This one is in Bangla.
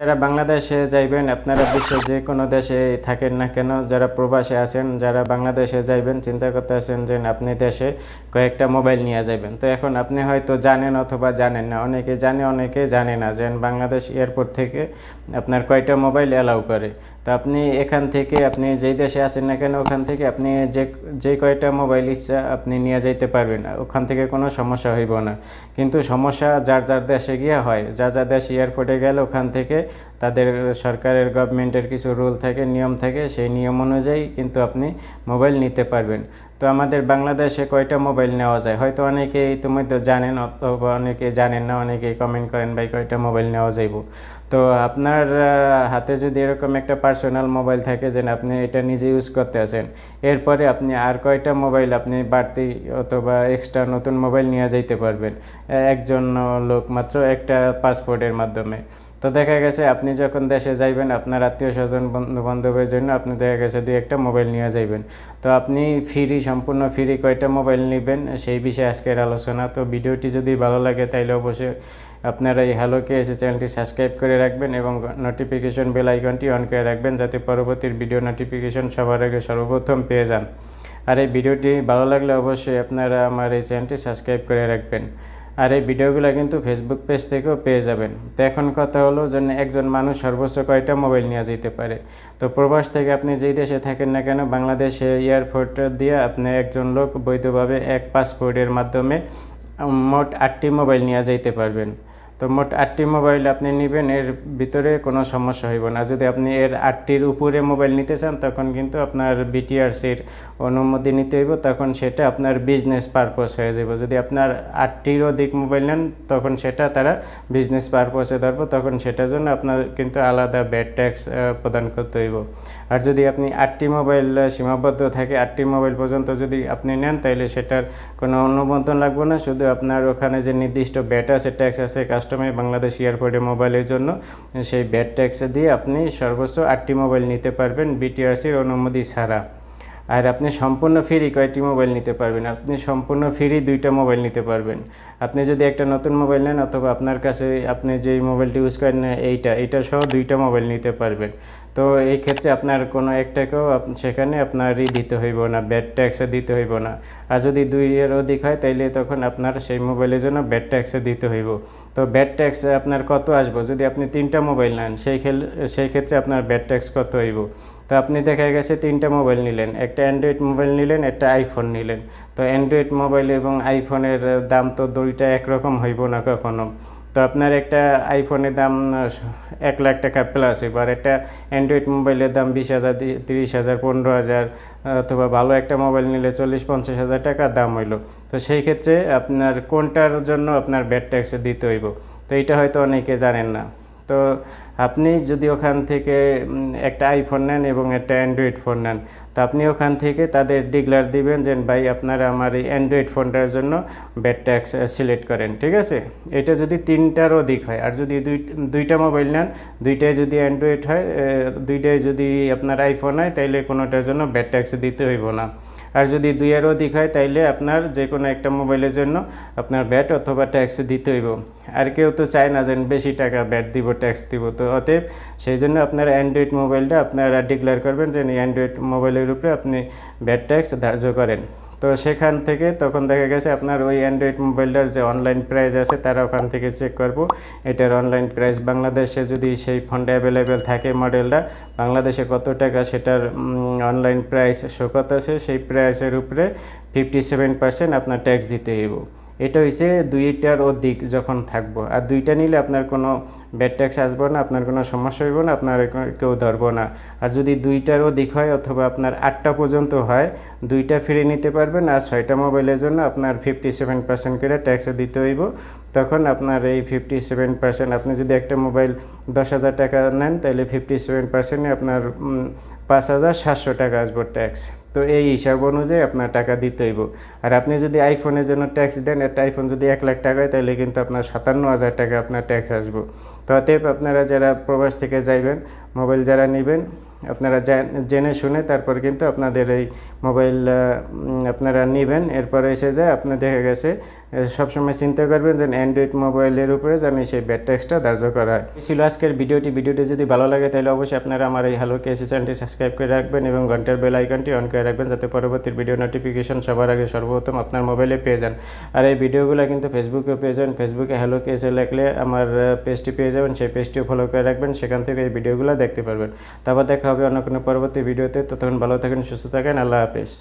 যারা বাংলাদেশে যাইবেন, আপনারা বিশ্বের যে কোনো দেশে থাকেন না কেন, যারা প্রবাসে আছেন, যারা বাংলাদেশে যাইবেন চিন্তা করতে আছেন যে আপনি দেশে কয়েকটা মোবাইল নিয়ে যাবেন। তো এখন আপনি হয়তো জানেন অথবা জানেন না, অনেকে জানে অনেকে জানে না যে বাংলাদেশ এয়ারপোর্ট থেকে আপনার কয়টা মোবাইল অ্যালাউ করে। তো আপনি এখান থেকে আপনি যেই দেশে আছেন না কেন ওখান থেকে আপনি যে কয়টা মোবাইল ইচ্ছা আপনি নিয়ে যাইতে পারবেন, ওখান থেকে কোনো সমস্যা হইব না। কিন্তু সমস্যা যার যার দেশে গিয়ে হয়, যার যার দেশ এয়ারপোর্টে গেলে ওখান থেকে তাদের সরকারের গভর্নমেন্টের কিছু রুল থাকে, নিয়ম থাকে, সেই নিয়ম অনুযায়ী কিন্তু আপনি মোবাইল নিতে পারবেন। তো আমাদের বাংলাদেশে কয়টা মোবাইল নেওয়া যায় হয়তো অনেকে ইতিমধ্যে জানেন অথবা অনেকে জানেন না, অনেকেই কমেন্ট করেন ভাই কয়টা মোবাইল নেওয়া যাইব। তো আপনার হাতে যদি এরকম একটা পার্সোনাল মোবাইল থাকে যে আপনি এটা নিজে ইউজ করতে আছেন, এরপরে আপনি আর কয়টা মোবাইল আপনি বাড়তি অথবা এক্সট্রা নতুন মোবাইল নিয়ে যাইতে পারবেন একজন লোক মাত্র একটা পাসপোর্টের মাধ্যমে। তো দেখা গেছে আপনি যখন দেশে যাইবেন আপনার আত্মীয় স্বজন বন্ধু বান্ধবের জন্য আপনি দেখা গেছে দুই একটা মোবাইল নিয়ে যাইবেন। তো আপনি সম্পূর্ণ ফ্রি কয়টা মোবাইল নেবেন সেই বিষয়ে আজকের আলোচনা। তো ভিডিওটি যদি ভালো লাগে তাইলে অবশ্যই আপনারা এই হ্যালো কেএসএ চ্যানেলটি সাবস্ক্রাইব করে রাখবেন এবং নোটিফিকেশন বেল আইকনটি অন করে রাখবেন যাতে পরবর্তী ভিডিও নোটিফিকেশন সবার আগে সর্বপ্রথম পেয়ে যান। আর এই ভিডিওটি ভালো লাগলে অবশ্যই আপনারা আমার এই চ্যানেলটি সাবস্ক্রাইব করে রাখবেন। আর এই ভিডিওগুলো কিন্তু ফেসবুক পেজ থেকেও পেয়ে যাবেন। তো এখন কথা হলো যে একজন মানুষ সর্বোচ্চ কয়টা মোবাইল নিয়ে যেতে পারে। তো প্রবাস থেকে আপনি যেই দেশে থাকেন না কেন বাংলাদেশে এয়ারপোর্ট দিয়ে আপনি একজন লোক বৈধভাবে এক পাসপোর্টের মাধ্যমে মোট 8টি মোবাইল নিয়ে যেতে পারবেন। তো মোট 8টি মোবাইল আপনি নেবেন, এর ভিতরে কোনো সমস্যা হইব না। যদি আপনি এর 8টির উপরে মোবাইল নিতে চান তখন কিন্তু আপনার বিটিআরসির অনুমতি নিতে হইব, তখন সেটা আপনার বিজনেস পারপোজ হয়ে যাব। যদি আপনার 8টির অধিক মোবাইল নেন তখন সেটা তারা বিজনেস পারপোজে ধরবো, তখন সেটার জন্য আপনার কিন্তু আলাদা ব্যাড ট্যাক্স প্রদান করতে হইব। আর যদি আপনি 8টি মোবাইল সীমাবদ্ধ থাকে, 8টি মোবাইল পর্যন্ত যদি আপনি নেন তাহলে সেটার কোনো অনুমোদন লাগবে না, শুধু আপনার ওখানে যে নির্দিষ্ট ব্যাট আছে, ট্যাক্স আছে কাস্টমার বাংলাদেশ এয়ারপোর্টে মোবাইলের জন্য, সেই ব্যাট ট্যাক্স দিয়ে আপনি সর্বোচ্চ 8টি মোবাইল নিতে পারবেন বিটিআরসির অনুমতি ছাড়া। আর আপনি সম্পূর্ণ ফ্রি কয়টি মোবাইল নিতে পারবেন, আপনি সম্পূর্ণ ফ্রি 2টা মোবাইল নিতে পারবেন। আপনি যদি একটা নতুন মোবাইল নেন অথবা আপনার কাছে আপনি যেই মোবাইলটি ইউজ করেন এইটা সহ 2টা মোবাইল নিতে পারবেন। তো এই ক্ষেত্রে আপনার কোনো একটাকেও সেখানে আপনারই দিতে হইব না, ব্যাড ট্যাক্সে দিতে হইব না। আর যদি 2-এর অধিক হয় তাইলে তখন আপনার সেই মোবাইলের জন্য ব্যাড ট্যাক্সে দিতে হইব। তো ব্যাড ট্যাক্স আপনার কত আসবো, যদি আপনি 3টা মোবাইল নেন সেই ক্ষেত্রে আপনার ব্যাড ট্যাক্স কত হইব। তো আপনি দেখা গেছে 3টা মোবাইল নিলেন, একটা অ্যান্ড্রয়েড মোবাইল নিলেন, একটা আইফোন নিলেন। তো অ্যান্ড্রয়েড মোবাইল এবং আইফোনের দাম তো দুইটা একরকম হইব না কখনো। তো আপনার একটা আইফোনের দাম 1 লাখ টাকা প্লাস হইব, আর একটা অ্যান্ড্রয়েড মোবাইলের দাম 20,000, 30,000, 15,000, অথবা ভালো একটা মোবাইল নিলে 40-50 হাজার টাকা দাম হইল। তো সেই ক্ষেত্রে আপনার কোনটার জন্য আপনার ব্যাড ট্যাক্স দিতে হইব, তো এটা হয়তো অনেকে জানেন না। তো আপনি যদি ওখান থেকে একটা আইফোন নেন এবং একটা অ্যান্ড্রয়েড ফোন নেন, তো আপনি ওখান থেকে তাদের ডিক্লার দিবেন যে ভাই আপনারা আমার এই অ্যান্ড্রয়েড ফোনটার জন্য ব্যাড ট্যাক্স সিলেক্ট করেন, ঠিক আছে। এটা যদি 3টার অধিক হয়, আর যদি দুইটা মোবাইল নেন, দুইটাই যদি অ্যান্ড্রয়েড হয়, দুইটাই যদি আপনার আইফোন হয়, তাইলে কোনোটার জন্য ব্যাড ট্যাক্স দিতে হইব না। আর যদি 2-এর অধিক হয় তাইলে আপনার যে কোনো একটা মোবাইলের জন্য আপনার ব্যাট অথবা ট্যাক্স দিতে হইব। আর কেউ তো চায় না যে বেশি টাকা ব্যাট দিব, ট্যাক্স দিব। তো অতএব সেই জন্য আপনার অ্যান্ড্রয়েড মোবাইলটা আপনারা ডিক্লেয়ার করবেন যে অ্যান্ড্রয়েড মোবাইলের উপরে আপনি ব্যাট ট্যাক্স ধার্য করেন। তো সেখান থেকে তখন দেখা গেছে আপনার ওই অ্যান্ড্রয়েড মোবাইলটার যে অনলাইন প্রাইস আছে তারা ওখান থেকে চেক করবো এটার অনলাইন প্রাইস বাংলাদেশে যদি সেই ফোনটা অ্যাভেলেবেল থাকে মডেলটা বাংলাদেশে কত টাকা সেটার অনলাইন প্রাইস শো করতেছে, সেই প্রাইসের উপরে 57% আপনার ট্যাক্স দিতে হইব। এটা হচ্ছে 2টার অধিক যখন থাকবো, আর 2টা নিলে আপনার কোনো ব্যাড ট্যাক্স আসবো না, আপনার কোনো সমস্যা হইব না, আপনার কেউ ধরবো না। আর যদি 2টার অধিক হয় অথবা আপনার 8টা পর্যন্ত হয়, 2টা ফ্রি নিতে পারবেন, আর 6টা মোবাইলের জন্য আপনার 57% করে ট্যাক্স দিতে হইব। তখন আপনার এই 57%, আপনি যদি একটা মোবাইল 10,000 টাকা নেন তাহলে 57%-এ আপনার 5,700 টাকা আসবো ট্যাক্স। তো এই হিসাব অনুযায়ী আপনার টাকা দিতে হইব। আর আপনি যদি আইফোনের জন্য ট্যাক্স দেন, একটা আইফোন যদি 1 লাখ টাকা হয় তাহলে কিন্তু আপনার 57,000 টাকা আপনার ট্যাক্স আসবো। তো অতএব আপনারা যারা প্রবাস থেকে যাইবেন, মোবাইল যারা নেবেন, আপনারা জেনে শুনে তারপর কিন্তু আপনাদের এই মোবাইল আপনারা নেবেন। এরপরে এসে যায় আপনার দেখা গেছে সবসময় চিন্তা করবেন যে অ্যান্ড্রয়েড মোবাইলের উপরে যেন সেই ব্যাড ট্যাক্সটা ধার্য করা হয়। এই ছিল আজকের ভিডিওটি যদি ভালো লাগে তাহলে অবশ্যই আপনারা আমার এই হ্যালো কেএসি চ্যানেলটি সাবস্ক্রাইব করে রাখবেন এবং ঘন্টার বেল আইকনটি অন করে রাখবেন, যাতে পরবর্তী ভিডিও নোটিফিকেশন সবার আগে সর্বপ্রথম আপনার মোবাইলে পেয়ে যান। আর এই ভিডিওগুলো কিন্তু ফেসবুকে পেয়ে যাবেন, ফেসবুকে হ্যালো কেএসি লিখলে আমার পেজটি পেয়ে যাবেন, সেই পেজটিও ফলো করে রাখবেন, সেখান থেকে এই ভিডিওগুলো দেখতে পারবেন। তারপর দেখা হবে অন্য কোনো পরবর্তী ভিডিওতে। ততক্ষণ ভালো থাকেন, সুস্থ থাকেন, আল্লাহ হাফেজ।